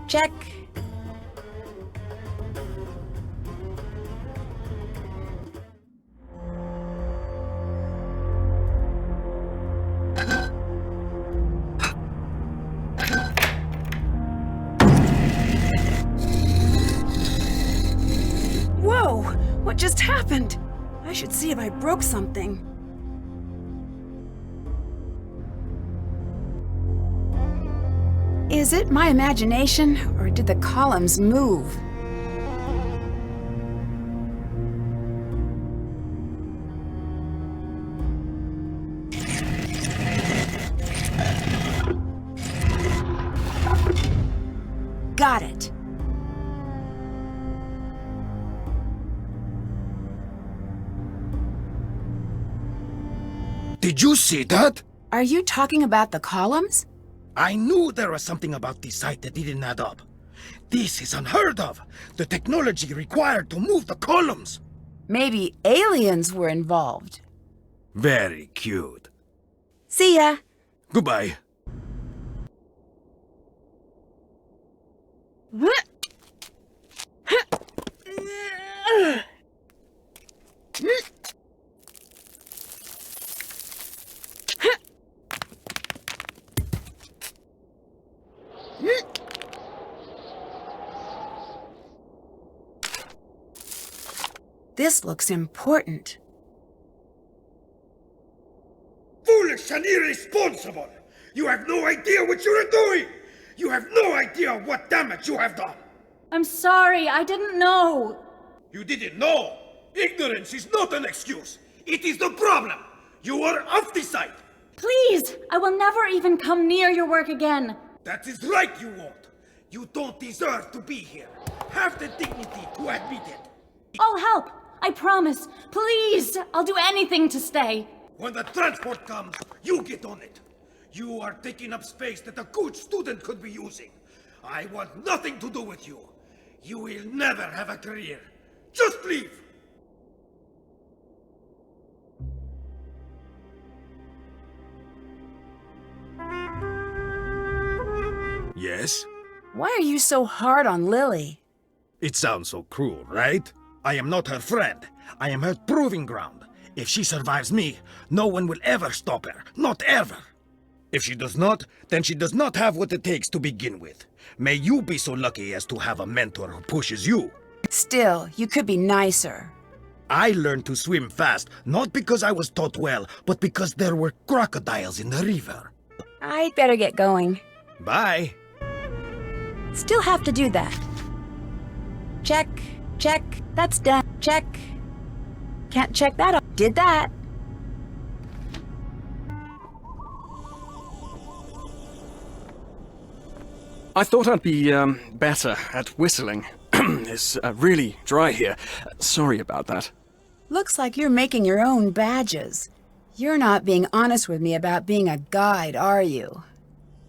Check. Whoa! What just happened? I should see if I broke something. Is it my imagination, or did the columns move? Got it. Did you see that? Are you talking about the columns? I knew there was something about this site that didn't add up. This is unheard of. The technology required to move the columns. Maybe aliens were involved. Very cute. See ya. Goodbye. This looks important. Foolish and irresponsible! You have no idea what you are doing! You have no idea what damage you have done! I'm sorry, I didn't know. You didn't know! Ignorance is not an excuse! It is the problem! You are off the site! Please, I will never even come near your work again. That is right, you won't! You don't deserve to be here! Have the dignity to admit it! I'll help. I promise. Please, I'll do anything to stay. When the transport comes, you get on it. You are taking up space that a good student could be using. I want nothing to do with you. You will never have a career. Just leave! Yes? Why are you so hard on Lily? It sounds so cruel, right? I am not her friend. I am her proving ground. If she survives me, no one will ever stop her. Not ever. If she does not, then she does not have what it takes to begin with. May you be so lucky as to have a mentor who pushes you. Still, you could be nicer. I learned to swim fast, not because I was taught well, but because there were crocodiles in the river. I'd better get going. Bye. Still have to do that. Check, check, that's done. Check. Can't check that off. Did that. I thought I'd be, better at whistling. It's really dry here. Sorry about that. Looks like you're making your own badges. You're not being honest with me about being a guide, are you?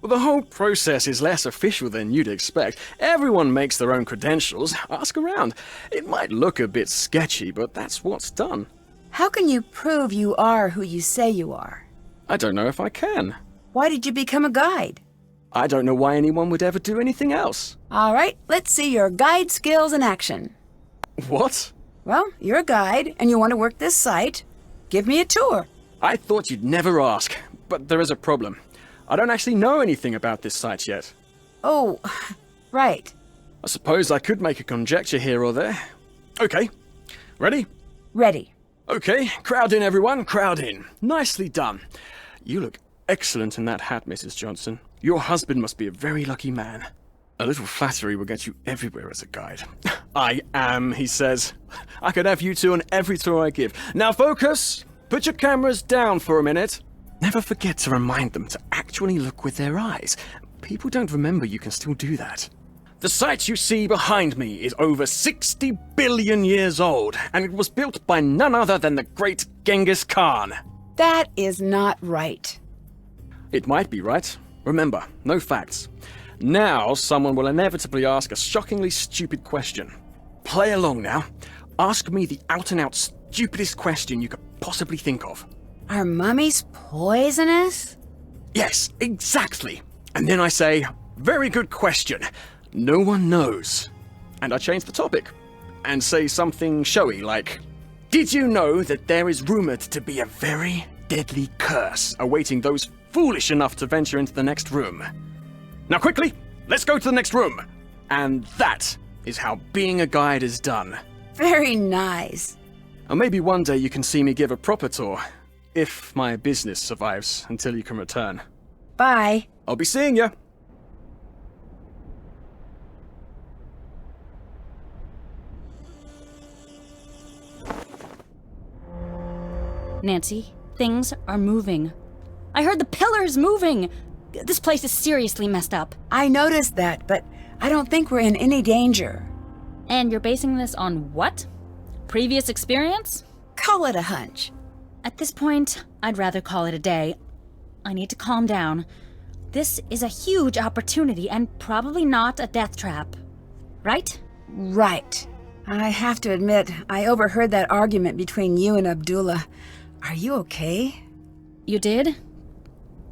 Well, the whole process is less official than you'd expect. Everyone makes their own credentials. Ask around. It might look a bit sketchy, but that's what's done. How can you prove you are who you say you are? I don't know if I can. Why did you become a guide? I don't know why anyone would ever do anything else. All right, let's see your guide skills in action. What? Well, you're a guide, and you want to work this site. Give me a tour. I thought you'd never ask, but there is a problem. I don't actually know anything about this site yet. Oh, right. I suppose I could make a conjecture here or there. Okay. Ready? Ready. Okay, crowd in everyone, crowd in. Nicely done. You look excellent in that hat, Mrs. Johnson. Your husband must be a very lucky man. A little flattery will get you everywhere as a guide. I am, he says. I could have you two on every tour I give. Now focus! Put your cameras down for a minute. Never forget to remind them to actually look with their eyes. People don't remember you can still do that. The site you see behind me is over 60 billion years old, and it was built by none other than the great Genghis Khan. That is not right. It might be right. Remember, no facts. Now, someone will inevitably ask a shockingly stupid question. Play along now. Ask me the out-and-out stupidest question you could possibly think of. Are mummies poisonous? Yes, exactly. And then I say, very good question. No one knows. And I change the topic and say something showy like, did you know that there is rumored to be a very deadly curse awaiting those foolish enough to venture into the next room? Now quickly, let's go to the next room. And that is how being a guide is done. Very nice. And maybe one day you can see me give a proper tour, if my business survives until you can return. Bye. I'll be seeing ya. Nancy, things are moving. I heard the pillars moving. This place is seriously messed up. I noticed that, but I don't think we're in any danger. And you're basing this on what? Previous experience? Call it a hunch. At this point, I'd rather call it a day. I need to calm down. This is a huge opportunity and probably not a death trap. Right? Right. I have to admit, I overheard that argument between you and Abdullah. Are you okay? You did?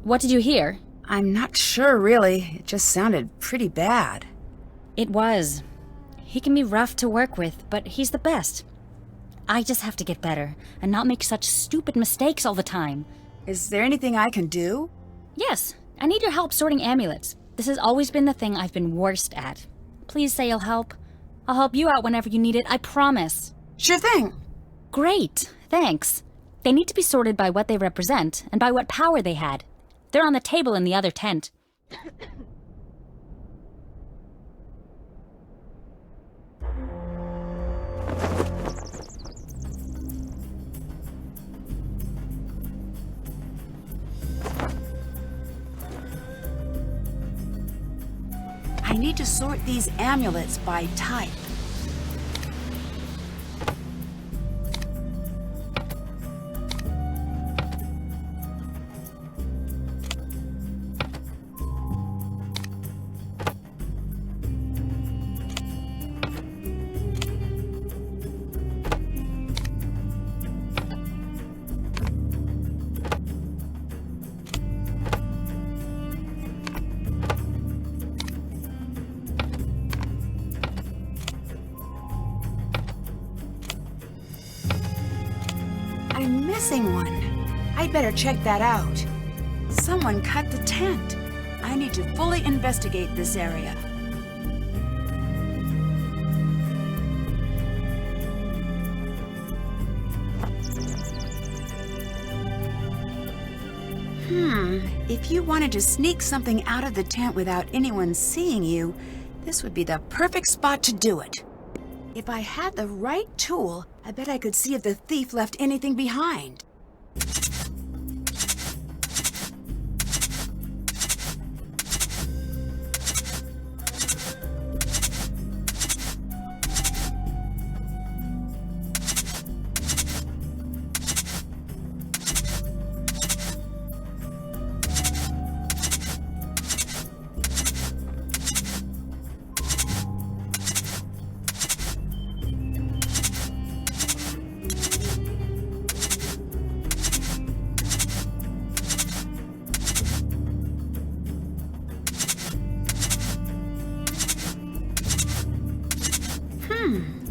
What did you hear? I'm not sure, really. It just sounded pretty bad. It was. He can be rough to work with, but he's the best. I just have to get better and not make such stupid mistakes all the time. Is there anything I can do? Yes, I need your help sorting amulets. This has always been the thing I've been worst at. Please say you'll help. I'll help you out whenever you need it, I promise. Sure thing. Great, thanks. They need to be sorted by what they represent and by what power they had. They're on the table in the other tent. I need to sort these amulets by type. I'm missing one. I'd better check that out. Someone cut the tent. I need to fully investigate this area. If you wanted to sneak something out of the tent without anyone seeing you, this would be the perfect spot to do it. If I had the right tool, I bet I could see if the thief left anything behind.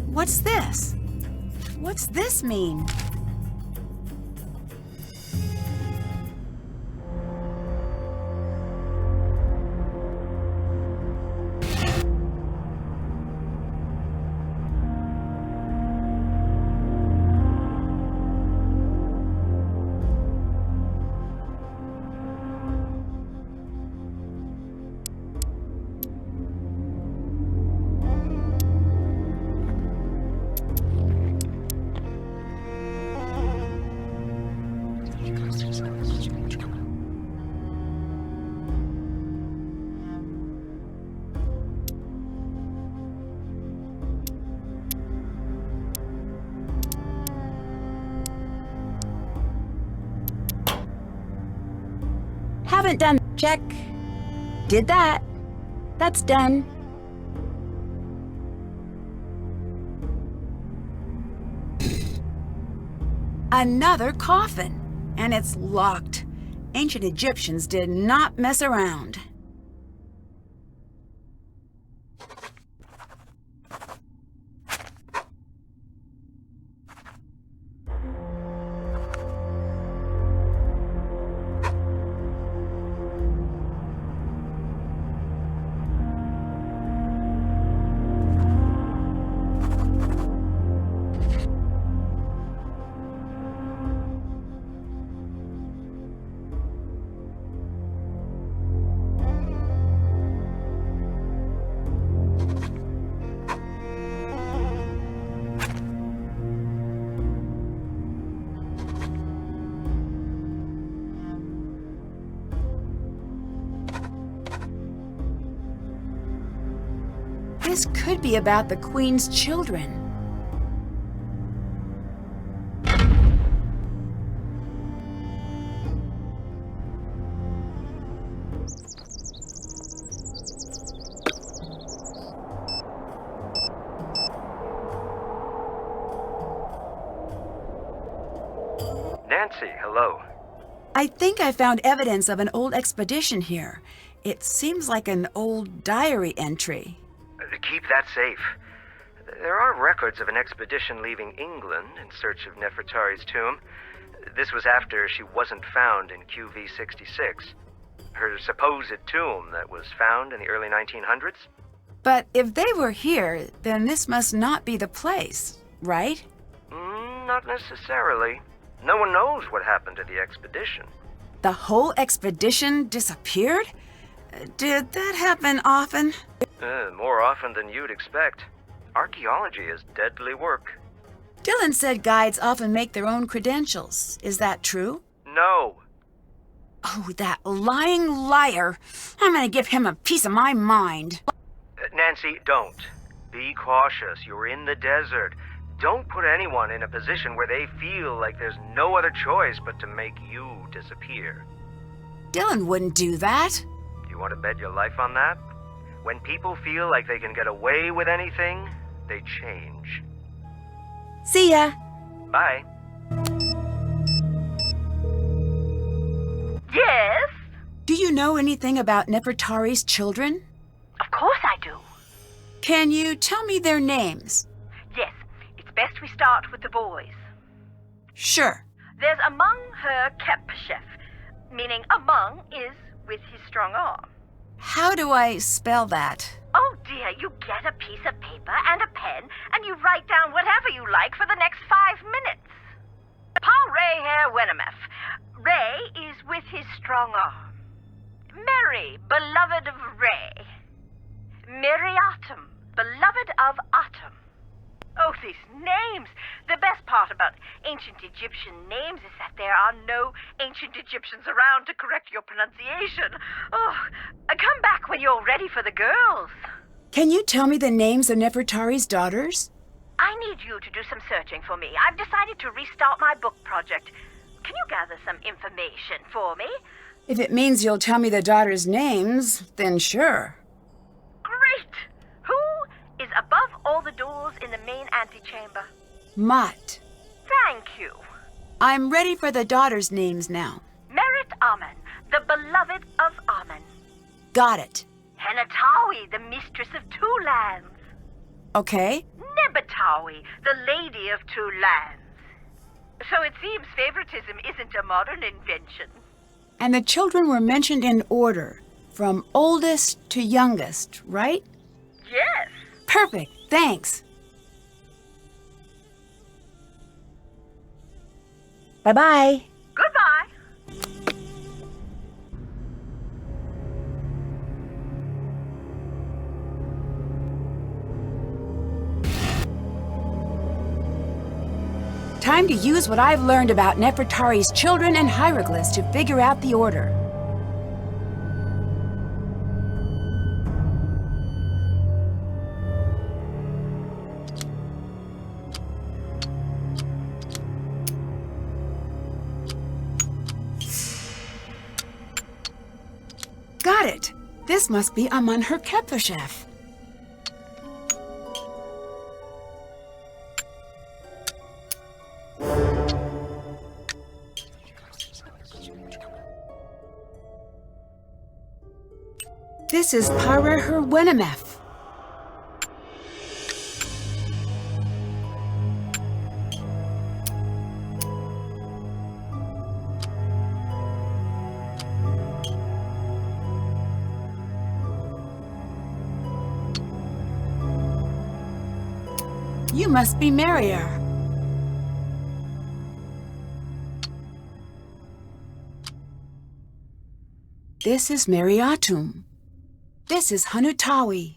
What's this? What's this mean? Haven't done. Check. Did that. That's done. Another coffin. And it's locked. Ancient Egyptians did not mess around. This could be about the Queen's children. Nancy, hello. I think I found evidence of an old expedition here. It seems like an old diary entry. Keep that safe. There are records of an expedition leaving England in search of Nefertari's tomb. This was after she wasn't found in QV66, her supposed tomb that was found in the early 1900s. But if they were here, then this must not be the place, right? Not necessarily. No one knows what happened to the expedition. The whole expedition disappeared? Did that happen often? More often than you'd expect. Archaeology is deadly work. Dylan said guides often make their own credentials. Is that true? No. Oh, that lying liar. I'm gonna give him a piece of my mind. Nancy, don't. Be cautious. You're in the desert. Don't put anyone in a position where they feel like there's no other choice but to make you disappear. Dylan wouldn't do that. You want to bet your life on that? When people feel like they can get away with anything, they change. See ya. Bye. Yes? Do you know anything about Nefertari's children? Of course I do. Can you tell me their names? Yes, it's best we start with the boys. Sure. There's Among her Kepchef, meaning among is with his strong arm. How do I spell that? Oh dear, you get a piece of paper and a pen and you write down whatever you like for the next 5 minutes. Paul Ray Hare Wenemeth. Ray is with his strong arm. Mary, beloved of Ray. Miriatum, beloved of Atum. Oh, these names! The best part about ancient Egyptian names is that there are no ancient Egyptians around to correct your pronunciation. Oh, come back when you're ready for the girls. Can you tell me the names of Nefertari's daughters? I need you to do some searching for me. I've decided to restart my book project. Can you gather some information for me? If it means you'll tell me the daughters' names, then sure. Great! Who is above all the doors in the main antechamber? Mott. Thank you. I'm ready for the daughters' names now. Merit Amen, the beloved of Amen. Got it. Henatawi, the mistress of 2 lands. Okay. Nebatawi, the lady of 2 lands. So it seems favoritism isn't a modern invention. And the children were mentioned in order, from oldest to youngest, right? Yes. Perfect, thanks. Bye-bye. Goodbye. Time to use what I've learned about Nefertari's children and hieroglyphs to figure out the order. Got it! This must be Amun her Kepchef. This is Parer her Wenemeth. You must be Marier. This is Miriatum. This is Hanutawi.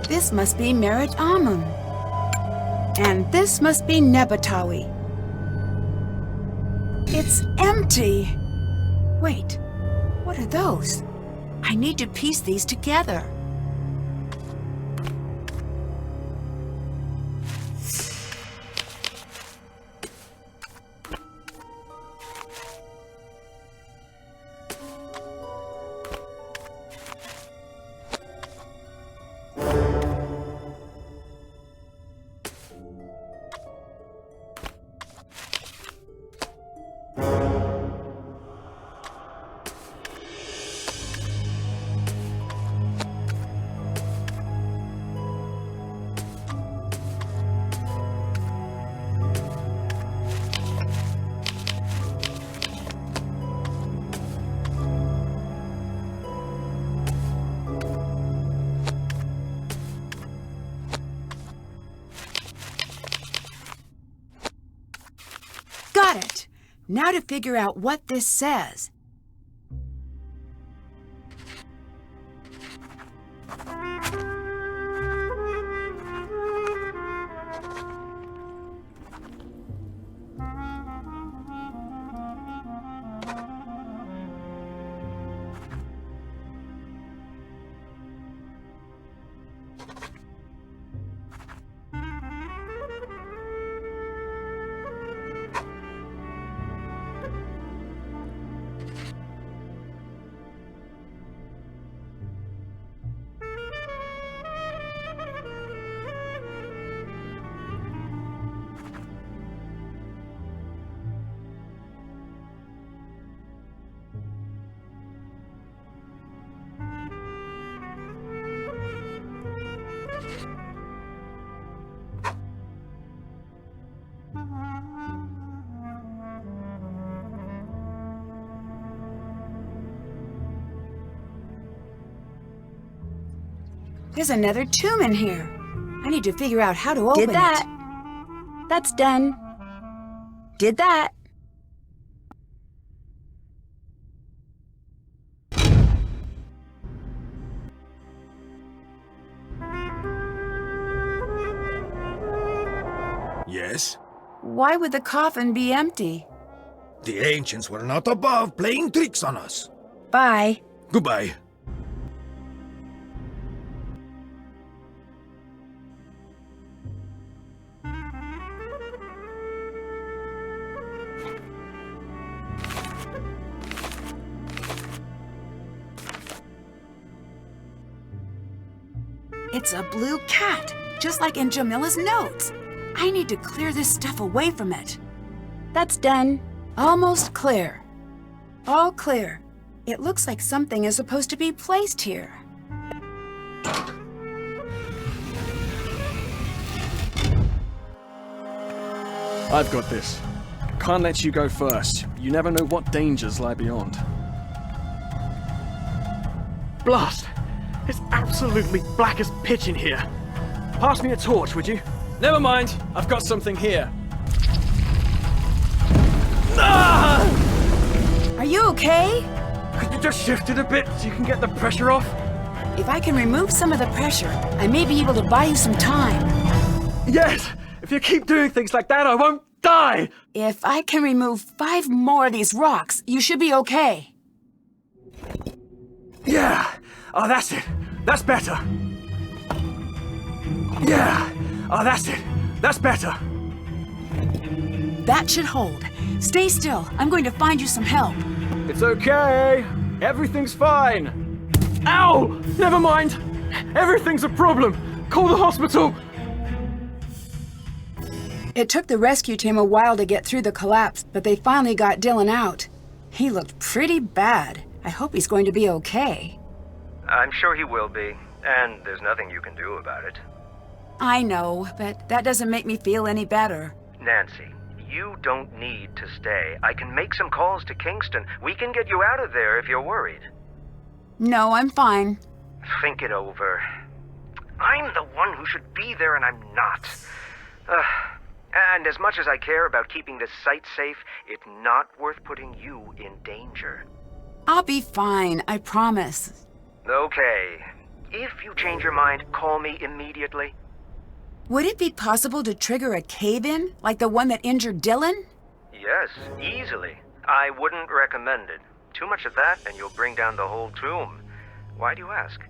This must be Merit Amun. And this must be Nebatawi. It's empty. Wait, what are those? I need to piece these together. Got it. Now to figure out what this says. There's another tomb in here. I need to figure out how to open it. Did that. That's done. Did that. Yes? Why would the coffin be empty? The ancients were not above playing tricks on us. Bye. Goodbye. It's a blue cat, just like in Jamila's notes. I need to clear this stuff away from it. That's done. Almost clear. All clear. It looks like something is supposed to be placed here. I've got this. Can't let you go first. You never know what dangers lie beyond. Blast! It's absolutely black as pitch in here. Pass me a torch, would you? Never mind. I've got something here. Ah! Are you okay? Could you just shift it a bit so you can get the pressure off? If I can remove some of the pressure, I may be able to buy you some time. Yes! If you keep doing things like that, I won't die! If I can remove 5 more of these rocks, you should be okay. Yeah! Oh, that's it. That's better. Yeah! Oh, that's it. That's better. That should hold. Stay still. I'm going to find you some help. It's okay. Everything's fine. Ow! Never mind. Everything's a problem. Call the hospital. It took the rescue team a while to get through the collapse, but they finally got Dylan out. He looked pretty bad. I hope he's going to be okay. I'm sure he will be, and there's nothing you can do about it. I know, but that doesn't make me feel any better. Nancy, you don't need to stay. I can make some calls to Kingston. We can get you out of there if you're worried. No, I'm fine. Think it over. I'm the one who should be there, and I'm not. And as much as I care about keeping this site safe, it's not worth putting you in danger. I'll be fine, I promise. Okay. If you change your mind, call me immediately. Would it be possible to trigger a cave-in, like the one that injured Dylan? Yes, easily. I wouldn't recommend it. Too much of that, and you'll bring down the whole tomb. Why do you ask?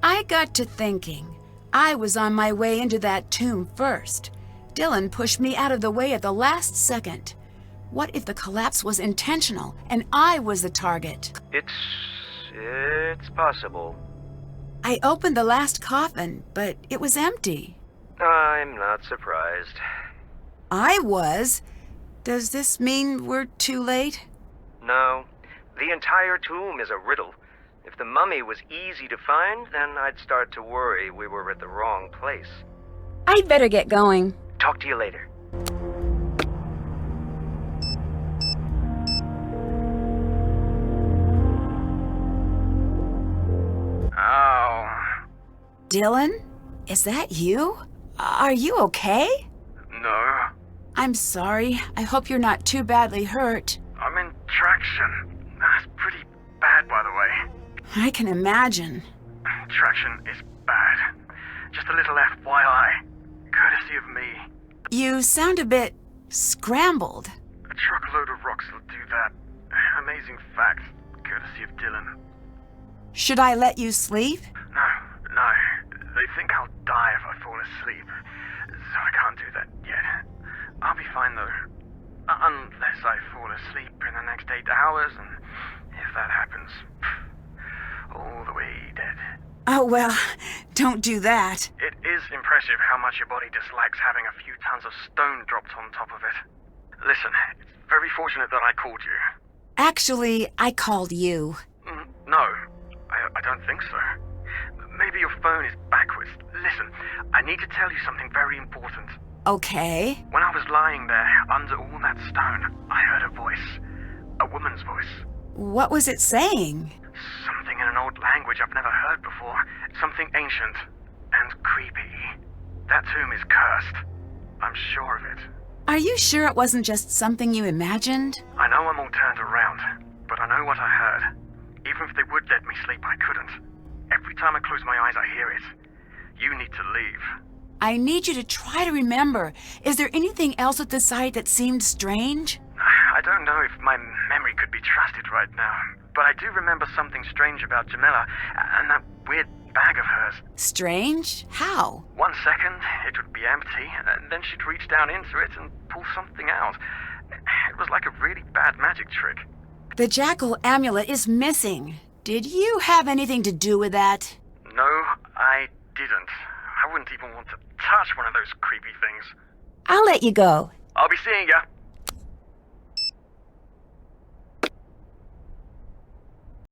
I got to thinking. I was on my way into that tomb first. Dylan pushed me out of the way at the last second. What if the collapse was intentional and I was the target? It's possible. I opened the last coffin, but it was empty. I'm not surprised. I was. Does this mean we're too late? No. The entire tomb is a riddle. If the mummy was easy to find, then I'd start to worry we were at the wrong place. I'd better get going. Talk to you later. Oh. Dylan? Is that you? Are you okay? No. I'm sorry. I hope you're not too badly hurt. I'm in traction. That's pretty bad, by the way. I can imagine. Traction is bad. Just a little FYI. Courtesy of me. You sound a bit scrambled. A truckload of rocks will do that. Amazing fact. Courtesy of Dylan. Should I let you sleep? No. They think I'll die if I fall asleep. So I can't do that yet. I'll be fine though. Unless I fall asleep in the next 8 hours, and if that happens, all the way dead. Oh, well, don't do that. It is impressive how much your body dislikes having a few tons of stone dropped on top of it. Listen, it's very fortunate that I called you. Actually, I called you. No, I don't think so. Maybe your phone is backwards. Listen, I need to tell you something very important. Okay. When I was lying there, under all that stone, I heard a voice. A woman's voice. What was it saying? Something in an old language I've never heard before. Something ancient and creepy. That tomb is cursed. I'm sure of it. Are you sure it wasn't just something you imagined? I know I'm all turned around, but I know what I heard. Even if they would let me sleep, I couldn't. Every time I close my eyes, I hear it. You need to leave. I need you to try to remember. Is there anything else at the site that seemed strange? I don't know if my memory could be trusted right now, but I do remember something strange about Jamila and that weird bag of hers. Strange? How? 1 second, it would be empty, and then she'd reach down into it and pull something out. It was like a really bad magic trick. The jackal amulet is missing. Did you have anything to do with that? No, I didn't. I wouldn't even want to touch one of those creepy things. I'll let you go. I'll be seeing ya.